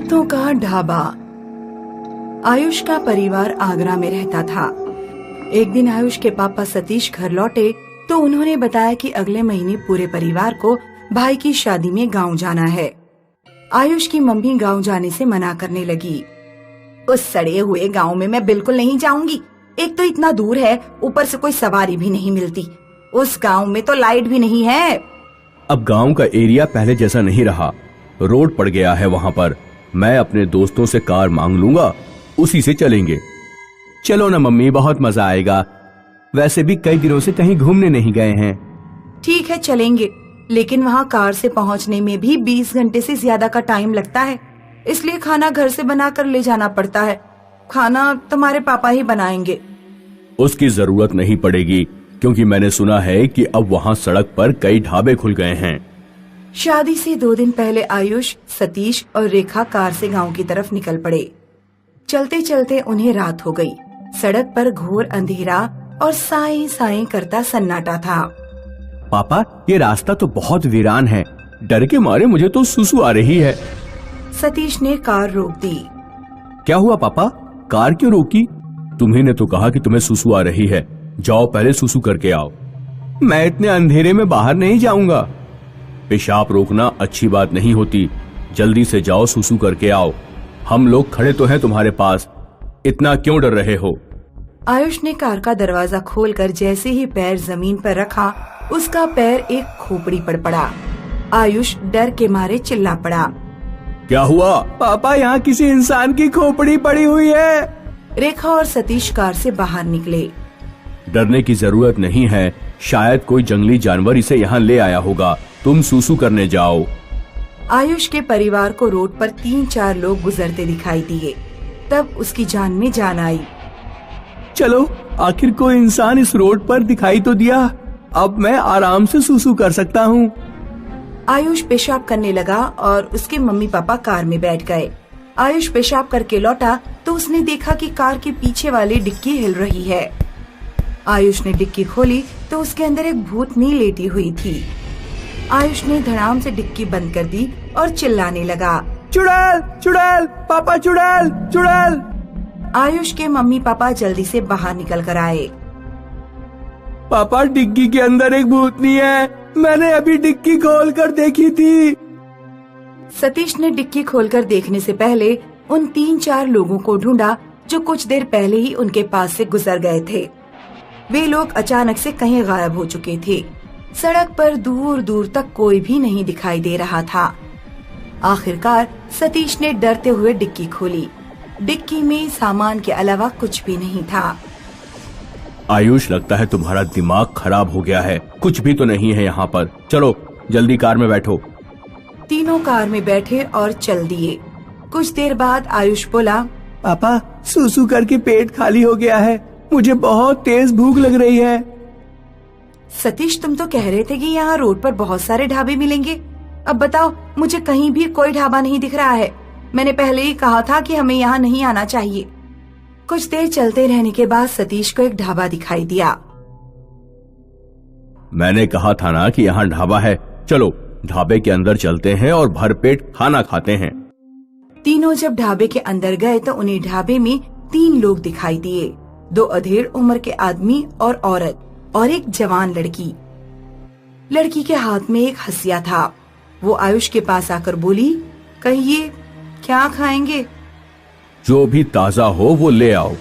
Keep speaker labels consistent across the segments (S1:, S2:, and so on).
S1: दोस्तों का ढाबा। आयुष का परिवार आगरा में रहता था। एक दिन आयुष के पापा सतीश घर लौटे तो उन्होंने बताया कि अगले महीने पूरे परिवार को भाई की शादी में गांव जाना है। आयुष की मम्मी गांव जाने से मना करने लगी। उस सड़े हुए गांव में मैं बिल्कुल नहीं जाऊंगी। एक तो इतना दूर है, ऊपर से कोई सवारी भी नहीं मिलती। उस गांव में तो लाइट भी नहीं है।
S2: अब गांव का एरिया पहले जैसा नहीं रहा, रोड पड़ गया है वहाँ पर। मैं अपने दोस्तों से कार मांग लूंगा, उसी से चलेंगे। चलो ना मम्मी, बहुत मजा आएगा। वैसे भी कई दिनों से कहीं घूमने नहीं गए हैं।
S1: ठीक है चलेंगे, लेकिन वहाँ कार से पहुँचने में भी 20 घंटे से ज्यादा का टाइम लगता है। इसलिए खाना घर से बना कर ले जाना पड़ता है। खाना तुम्हारे पापा ही बनाएंगे।
S2: उसकी जरूरत नहीं पड़ेगी, क्योंकि मैंने सुना है कि अब वहाँ सड़क पर कई ढाबे खुल गए हैं।
S1: शादी से 2 दिन पहले आयुष, सतीश और रेखा कार से गांव की तरफ निकल पड़े। चलते चलते उन्हें रात हो गई। सड़क पर घोर अंधेरा और साए साए करता सन्नाटा था।
S2: पापा, ये रास्ता तो बहुत वीरान है। डर के मारे मुझे तो सुसु आ रही है।
S1: सतीश ने कार रोक दी।
S2: क्या हुआ पापा, कार क्यों रोकी? तुम्ही ने तो कहा कि तुम्हें सुसु आ रही है। जाओ पहले सुसु करके आओ। मैं इतने अंधेरे में बाहर नहीं जाऊंगा। पेशाब रोकना अच्छी बात नहीं होती। जल्दी से जाओ, सुसु करके आओ। हम लोग खड़े तो हैं तुम्हारे पास, इतना क्यों डर रहे हो?
S1: आयुष ने कार का दरवाजा खोलकर जैसे ही पैर जमीन पर रखा, उसका पैर एक खोपड़ी पर पड़ा। आयुष डर के मारे चिल्ला पड़ा।
S2: क्या हुआ? पापा, यहाँ किसी इंसान की खोपड़ी पड़ी हुई है।
S1: रेखा और सतीश कार से बाहर निकले।
S2: डरने की जरूरत नहीं है, शायद कोई जंगली जानवर इसे यहाँ ले आया होगा। तुम सुसु करने जाओ।
S1: आयुष के परिवार को रोड पर 3-4 लोग गुजरते दिखाई दिए। तब उसकी जान में जान आई।
S2: चलो, आखिर कोई इंसान इस रोड पर दिखाई तो दिया। अब मैं आराम से सुसु कर सकता हूँ।
S1: आयुष पेशाब करने लगा और उसके मम्मी पापा कार में बैठ गए। आयुष पेशाब करके लौटा तो उसने देखा कि कार के पीछे वाली डिक्की हिल रही है। आयुष ने डिक्की खोली तो उसके अंदर एक भूतनी लेटी हुई थी। आयुष ने धड़ाम से डिक्की बंद कर दी और चिल्लाने लगा, चुड़ैल, चुड़ैल, पापा चुड़ैल, चुड़ैल। आयुष के मम्मी पापा जल्दी से बाहर निकल कर आए।
S2: पापा, डिक्की के अंदर एक भूतनी है। मैंने अभी डिक्की खोल कर देखी थी।
S1: सतीश ने डिक्की खोलकर देखने से पहले उन 3-4 लोगों को ढूंढा जो कुछ देर पहले ही उनके पास से गुजर गए थे। वे लोग अचानक से कहीं गायब हो चुके थे। सड़क पर दूर दूर तक कोई भी नहीं दिखाई दे रहा था। आखिरकार सतीश ने डरते हुए डिक्की खोली। डिक्की में सामान के अलावा कुछ भी नहीं था।
S2: आयुष, लगता है तुम्हारा दिमाग खराब हो गया है। कुछ भी तो नहीं है यहाँ पर। चलो जल्दी कार में बैठो।
S1: तीनों कार में बैठे और चल दिए। कुछ देर बाद आयुष बोला,
S2: पापा, सुसु करके पेट खाली हो गया है। मुझे बहुत तेज भूख लग रही है।
S1: सतीश, तुम तो कह रहे थे कि यहाँ रोड पर बहुत सारे ढाबे मिलेंगे। अब बताओ, मुझे कहीं भी कोई ढाबा नहीं दिख रहा है। मैंने पहले ही कहा था कि हमें यहाँ नहीं आना चाहिए। कुछ देर चलते रहने के बाद सतीश को एक ढाबा दिखाई दिया।
S2: मैंने कहा था ना कि यहाँ ढाबा है। चलो ढाबे के अंदर चलते हैं और भरपेट खाना खाते हैं।
S1: तीनों जब ढाबे के अंदर गए तो उन्हें ढाबे में 3 लोग दिखाई दिए। 2 अधेड़ उम्र के आदमी और औरत और एक जवान लड़की। लड़की के हाथ में एक हंसिया था। वो आयुष के पास आकर बोली, कहिए क्या खाएंगे?
S2: जो भी ताजा हो वो ले आओ।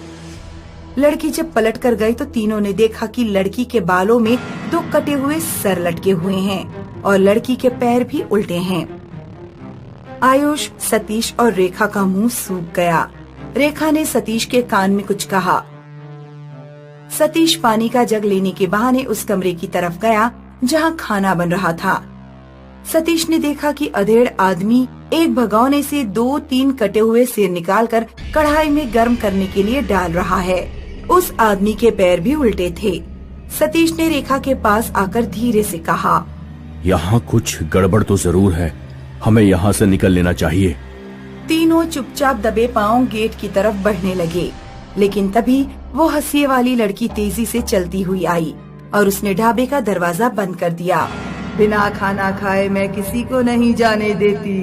S1: लड़की जब पलट कर गई तो तीनों ने देखा कि लड़की के बालों में 2 कटे हुए सर लटके हुए हैं और लड़की के पैर भी उल्टे हैं। आयुष, सतीश और रेखा का मुंह सूख गया। रेखा ने सतीश के कान में कुछ कहा। सतीश पानी का जग लेने के बहाने उस कमरे की तरफ गया जहां खाना बन रहा था। सतीश ने देखा कि अधेड़ आदमी एक भगोने से 2-3 कटे हुए सिर निकालकर कढ़ाई में गर्म करने के लिए डाल रहा है। उस आदमी के पैर भी उल्टे थे। सतीश ने रेखा के पास आकर धीरे से कहा,
S2: यहाँ कुछ गड़बड़ तो जरूर है। हमें यहाँ से निकल लेना चाहिए।
S1: तीनों चुपचाप दबे पांव गेट की तरफ बढ़ने लगे, लेकिन तभी वो हंसिए वाली लड़की तेजी से चलती हुई आई और उसने ढाबे का दरवाजा बंद कर दिया। बिना खाना खाए मैं किसी को नहीं जाने देती।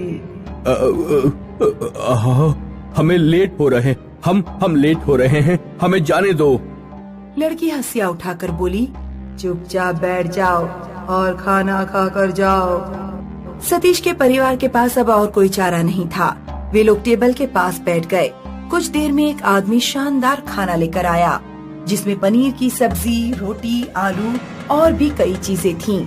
S2: हमें लेट हो रहे, हम लेट हो रहे हैं, हमें जाने दो।
S1: लड़की हंसिया उठाकर बोली, चुपचाप बैठ जाओ और खाना खाकर जाओ। सतीश के परिवार के पास अब और कोई चारा नहीं था। वे लोग टेबल के पास बैठ गए। कुछ देर में एक आदमी शानदार खाना लेकर आया, जिसमें पनीर की सब्जी, रोटी, आलू और भी कई चीजें थीं।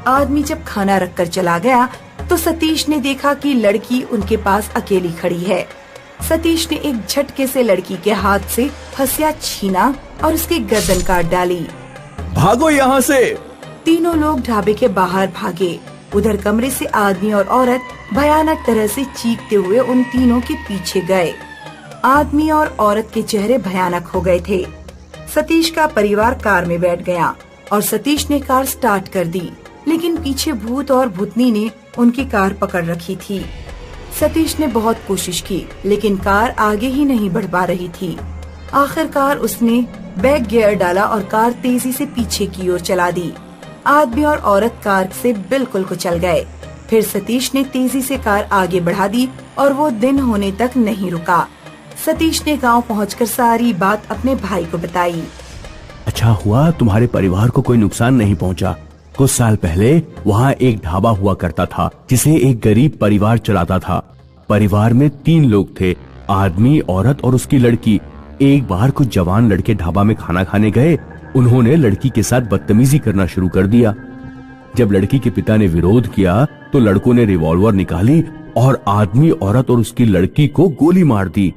S1: आदमी जब खाना रखकर चला गया तो सतीश ने देखा कि लड़की उनके पास अकेली खड़ी है। सतीश ने एक झटके से लड़की के हाथ से हंसिया छीना और उसकी गर्दन काट डाली।
S2: भागो यहाँ से!
S1: तीनों लोग ढाबे के बाहर भागे। उधर कमरे से आदमी और औरत भयानक तरह से चीखते हुए उन तीनों के पीछे गए। आदमी और औरत के चेहरे भयानक हो गए थे। सतीश का परिवार कार में बैठ गया और सतीश ने कार स्टार्ट कर दी, लेकिन पीछे भूत और भूतनी ने उनकी कार पकड़ रखी थी। सतीश ने बहुत कोशिश की, लेकिन कार आगे ही नहीं बढ़ पा रही थी। आखिरकार उसने बैक गियर डाला और कार तेजी से पीछे की ओर चला दी। आदमी और औरत कार से बिल्कुल कुचल गए। फिर सतीश ने तेजी से कार आगे बढ़ा दी और वो दिन होने तक नहीं रुका। सतीश ने गांव पहुंचकर सारी बात अपने भाई को बताई।
S2: अच्छा हुआ तुम्हारे परिवार को कोई नुकसान नहीं पहुंचा। कुछ साल पहले वहाँ एक ढाबा हुआ करता था जिसे एक गरीब परिवार चलाता था। परिवार में 3 लोग थे, आदमी, औरत और उसकी लड़की। एक बार कुछ जवान लड़के ढाबा में खाना खाने गए। उन्होंने लड़की के साथ बदतमीजी करना शुरू कर दिया। जब लड़की के पिता ने विरोध किया तो लड़कों ने रिवॉल्वर निकाली और आदमी, औरत और उसकी लड़की को गोली मार दी।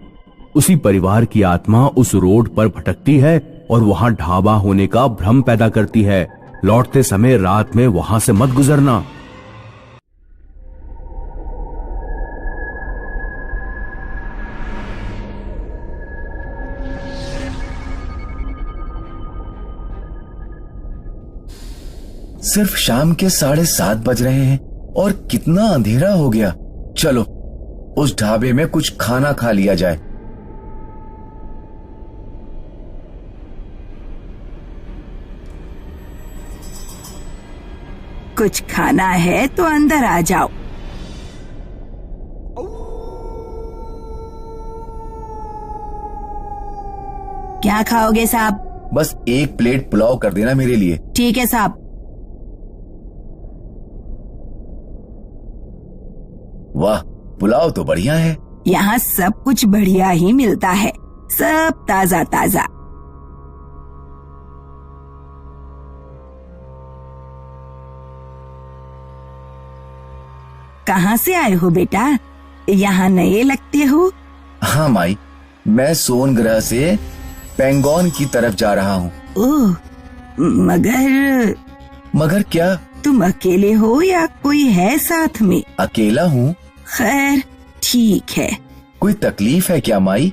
S2: उसी परिवार की आत्मा उस रोड पर भटकती है और वहाँ ढाबा होने का भ्रम पैदा करती है। लौटते समय रात में वहाँ से मत गुजरना।
S3: सिर्फ शाम के 7:30 बज रहे हैं और कितना अंधेरा हो गया। चलो उस ढाबे में कुछ खाना खा लिया जाए।
S1: कुछ खाना है तो अंदर आ जाओ। क्या खाओगे साहब?
S3: बस 1 प्लेट पुलाव कर देना मेरे लिए।
S1: ठीक है साहब।
S3: वाह, पुलाव तो बढ़िया है।
S1: यहाँ सब कुछ बढ़िया ही मिलता है, सब ताजा ताजा। कहाँ से आए हो बेटा? यहाँ नए लगते हो।
S3: हाँ माई, मैं सोन ग्रह से पेंगोन की तरफ जा रहा हूँ।
S1: ओह,
S3: मगर क्या?
S1: तुम अकेले हो या कोई है साथ में?
S3: अकेला हूँ।
S1: खैर ठीक है।
S3: कोई तकलीफ है क्या माई?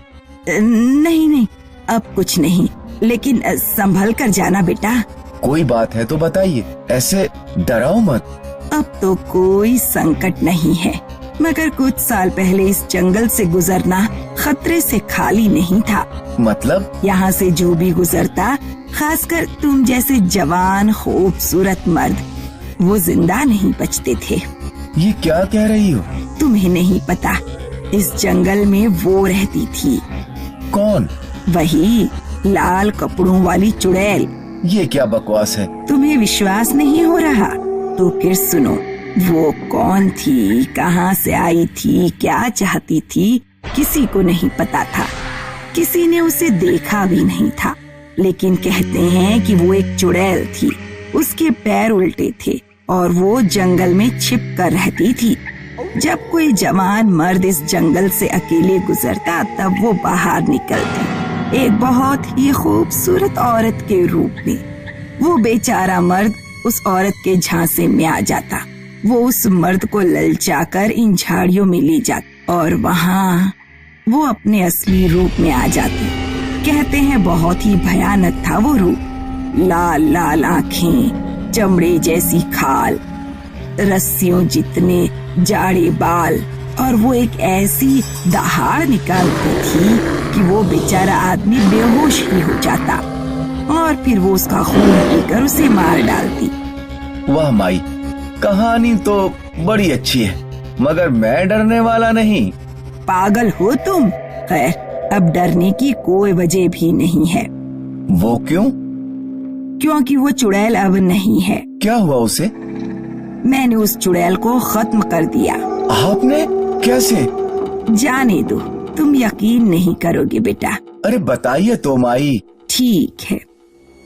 S1: नहीं नहीं, अब कुछ नहीं, लेकिन संभल कर जाना बेटा।
S3: कोई बात है तो बताइए, ऐसे डराओ मत।
S1: अब तो कोई संकट नहीं है, मगर कुछ साल पहले इस जंगल से गुजरना खतरे से खाली नहीं था।
S3: मतलब?
S1: यहाँ से जो भी गुजरता, खासकर तुम जैसे जवान खूबसूरत मर्द, वो जिंदा नहीं बचते थे।
S3: ये क्या कह रही हो?
S1: तुम्हें नहीं पता, इस जंगल में वो रहती थी।
S3: कौन?
S1: वही लाल कपड़ों वाली चुड़ैल।
S3: ये क्या बकवास है?
S1: तुम्हें विश्वास नहीं हो रहा तो फिर सुनो। वो कौन थी, कहाँ से आई थी, क्या चाहती थी, किसी को नहीं पता था। किसी ने उसे देखा भी नहीं था, लेकिन कहते हैं कि वो एक चुड़ैल थी। उसके पैर उल्टे थे और वो जंगल में छिप कर रहती थी। जब कोई जवान मर्द इस जंगल से अकेले गुजरता, तब वो बाहर निकलती, एक बहुत ही खूबसूरत औरत के रूप में। वो बेचारा मर्द उस औरत के झांसे में आ जाता। वो उस मर्द को ललचाकर इन झाड़ियों में ले जाता और वहाँ वो अपने असली रूप में आ जाती। कहते हैं बहुत ही भयानक था वो रूप। लाल लाल आँखें, चमड़े जैसी खाल, रस्सियों जितने जाड़े बाल, और वो एक ऐसी दहाड़ निकालती थी कि वो बेचारा आदमी बेहोश ही हो जाता और फिर वो उसका खून पीकर उसे मार डालती।
S3: वाह माई, कहानी तो बड़ी अच्छी है, मगर मैं डरने वाला नहीं।
S1: पागल हो तुम? खैर, अब डरने की कोई वजह भी नहीं है।
S3: वो क्यों?
S1: क्योंकि वो चुड़ैल अब नहीं है।
S3: क्या हुआ उसे?
S1: मैंने उस चुड़ैल को खत्म कर दिया।
S3: आपने? कैसे?
S1: जाने दो, तुम यकीन नहीं करोगे बेटा।
S3: अरे बताइए तो माई।
S1: ठीक है।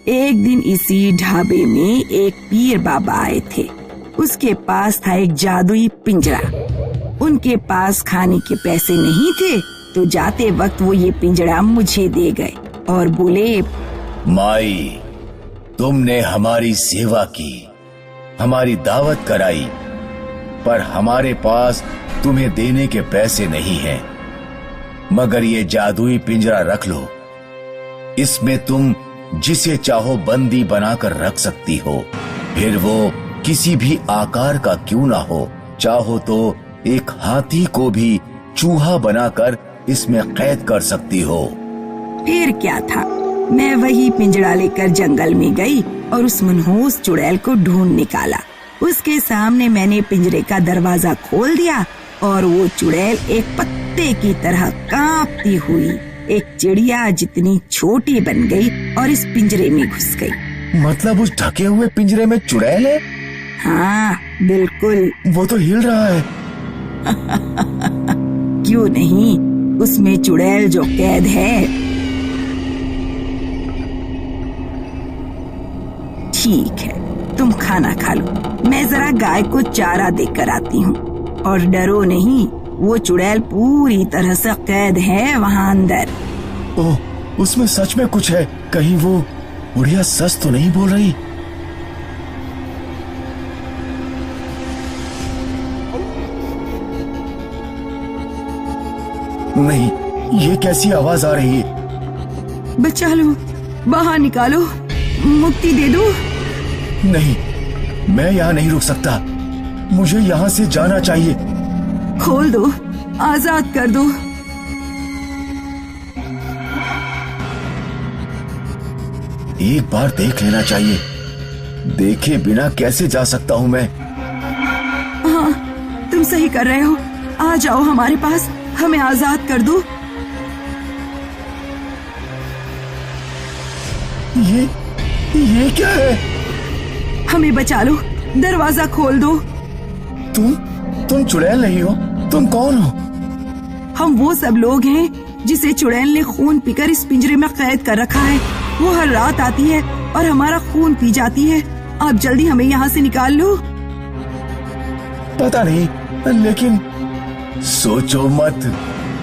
S1: एक दिन इसी ढाबे में एक पीर बाबा आए थे। उसके पास था एक जादुई पिंजरा। उनके पास खाने के पैसे नहीं थे, तो जाते वक्त वो ये पिंजरा मुझे दे गए और बोले,
S3: माई, तुमने हमारी सेवा की, हमारी दावत कराई, पर हमारे पास तुम्हें देने के पैसे नहीं हैं। मगर ये जादुई पिंजरा रख लो। इसमें तुम जिसे चाहो बंदी बनाकर रख सकती हो, फिर वो किसी भी आकार का क्यों ना हो। चाहो तो एक हाथी को भी चूहा बनाकर इसमें कैद कर सकती हो।
S1: फिर क्या था, मैं वही पिंजरा लेकर जंगल में गई और उस मनहूस चुड़ैल को ढूंढ निकाला। उसके सामने मैंने पिंजरे का दरवाजा खोल दिया और वो चुड़ैल एक पत्ते की तरह कांपती हुई एक चिड़िया जितनी छोटी बन गई और इस पिंजरे में घुस गई।
S3: मतलब उस ढके हुए पिंजरे में चुड़ैल है?
S1: हाँ बिल्कुल।
S3: वो तो हिल रहा है।
S1: क्यों नहीं, उसमें चुड़ैल जो कैद है। ठीक है, तुम खाना खा लो, मैं जरा गाय को चारा देकर आती हूँ। और डरो नहीं, वो चुड़ैल पूरी तरह से कैद है वहाँ अंदर।
S3: ओह, उसमें सच में कुछ है। कहीं वो बुढ़िया सच तो नहीं बोल रही? नहीं, ये कैसी आवाज आ रही है?
S1: बचा लो, बाहर निकालो, मुक्ति दे दो।
S3: नहीं, मैं यहाँ नहीं रुक सकता। मुझे यहाँ से जाना चाहिए।
S1: खोल दो, आजाद कर दो।
S3: एक बार देख लेना चाहिए। देखे बिना कैसे जा सकता हूँ मैं?
S1: हाँ, तुम सही कर रहे हो। आ जाओ हमारे पास, हमें आजाद कर दो।
S3: ये क्या है?
S1: हमें बचा लो, दरवाजा खोल दो।
S3: तुम चुड़ैल नहीं हो? तुम कौन हो?
S1: हम वो सब लोग हैं जिसे चुड़ैल ने खून पीकर इस पिंजरे में कैद कर रखा है। वो हर रात आती है और हमारा खून पी जाती है। आप जल्दी हमें यहाँ से निकाल लो।
S3: पता नहीं, लेकिन सोचो मत,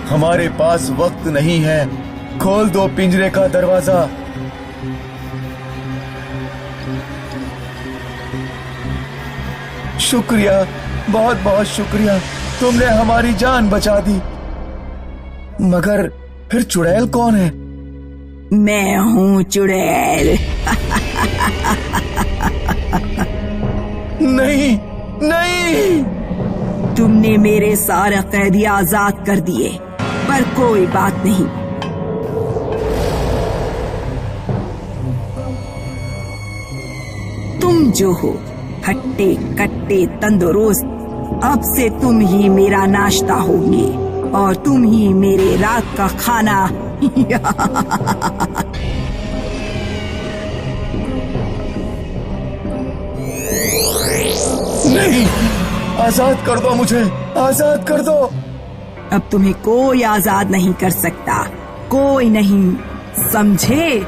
S3: हमारे पास वक्त नहीं है। खोल दो पिंजरे का दरवाजा। शुक्रिया, बहुत बहुत शुक्रिया, तुमने हमारी जान बचा दी। मगर फिर चुड़ैल कौन है?
S1: मैं हूँ चुड़ैल।
S3: नहीं नहीं,
S1: तुमने मेरे सारे कैदी आजाद कर दिए, पर कोई बात नहीं। तुम जो हो, खट्टे कट्टे तंदुरुस्त, अब से तुम ही मेरा नाश्ता होगे और तुम ही मेरे रात का खाना।
S3: नहीं, आजाद कर दो मुझे, आजाद कर दो।
S1: अब तुम्हें कोई आजाद नहीं कर सकता, कोई नहीं, समझे?